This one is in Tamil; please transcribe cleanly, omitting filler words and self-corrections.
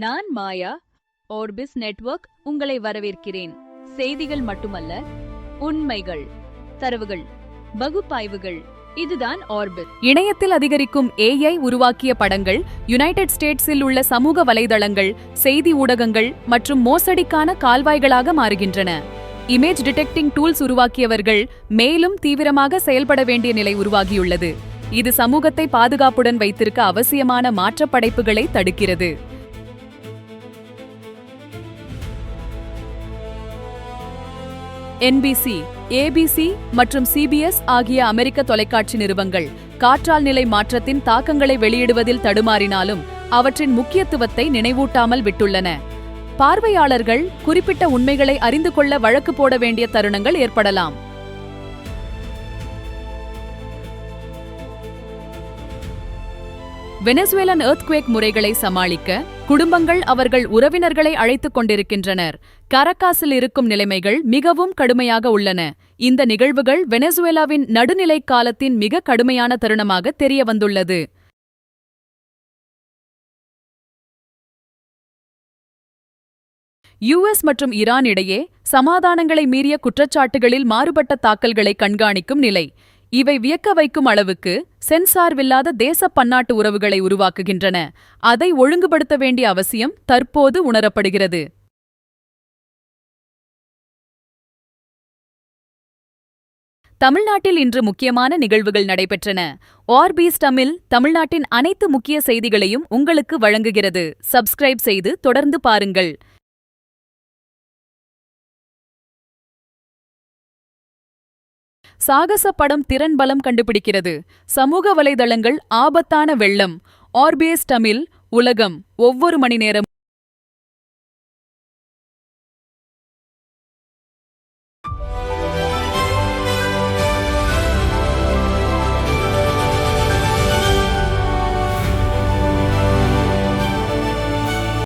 நான் மாயா. ஆர்பிஸ் நெட்வொர்க் உங்களை வரவேற்கிறேன். செய்திகள் மட்டுமல்ல, உண்மைகள், தரவுகள், பகுப்பாய்வுகள். இதுதான் ஆர்பிஸ். இணையத்தில் அதிகரிக்கும் AI உருவாக்கிய படங்கள், யுனைடெட் ஸ்டேட்ஸில் உள்ள சமூக வலைதளங்கள், செய்தி ஊடகங்கள் மற்றும் மோசடிக்கான கால்வாய்களாக மாறுகின்றன. இமேஜ் டிடெக்டிங் டூல்ஸ் உருவாக்கியவர்கள் மேலும் தீவிரமாக செயல்பட வேண்டிய நிலை உருவாகியுள்ளது. இது சமூகத்தை பாதுகாப்புடன் வைத்திருக்க அவசியமான மாற்றப் படைப்புகளை தடுக்கிறது. NBC, ABC மற்றும் CBS ஆகிய அமெரிக்க தொலைக்காட்சி நிறுவனங்கள் காற்றால் நிலை மாற்றத்தின் தாக்கங்களை வெளியிடுவதில் தடுமாறினாலும் அவற்றின் முக்கியத்துவத்தை நினைவூட்டாமல் விட்டுள்ளன. பார்வையாளர்கள் குறிப்பிட்ட உண்மைகளை அறிந்து கொள்ள வழக்கு போட வேண்டிய தருணங்கள் ஏற்படலாம். வெனசுவேலன் எர்த்குவேக் முறைகளை சமாளிக்க குடும்பங்கள் அவர்கள் உறவினர்களை அழைத்துக் கொண்டிருக்கின்றனர். கரகாஸில் இருக்கும் நிலைமைகள் மிகவும் கடுமையாக உள்ளன. இந்த நிகழ்வுகள் வெனசுவேலாவின் நடுநிலை காலத்தின் மிக கடுமையான தருணமாக தெரிய வந்துள்ளது. US மற்றும் ஈரான் இடையே சமாதானங்களை மீறிய குற்றச்சாட்டுகளில் மாறுபட்ட தாக்கல்களை கண்காணிக்கும் நிலை. இவை வியக்க வைக்கும் அளவுக்கு சென்சார்வில்லாத தேச பன்னாட்டு உறவுகளை உருவாக்குகின்றன. அதை ஒழுங்குபடுத்த வேண்டிய அவசியம் தற்போது உணரப்படுகிறது. தமிழ்நாட்டில் இன்று முக்கியமான நிகழ்வுகள் நடைபெற்றன. ஆர்பிஸ் தமிழ் தமிழ்நாட்டின் அனைத்து முக்கிய செய்திகளையும் உங்களுக்கு வழங்குகிறது. சப்ஸ்கிரைப் செய்து தொடர்ந்து பாருங்கள். சாகச படம் திறன் பலம் கண்டுபிடிக்கிறது. சமூக வலைதளங்கள் ஆபத்தான வெள்ளம். ஆர்பிஎஸ் தமிழ் உலகம் ஒவ்வொரு மணி நேரம்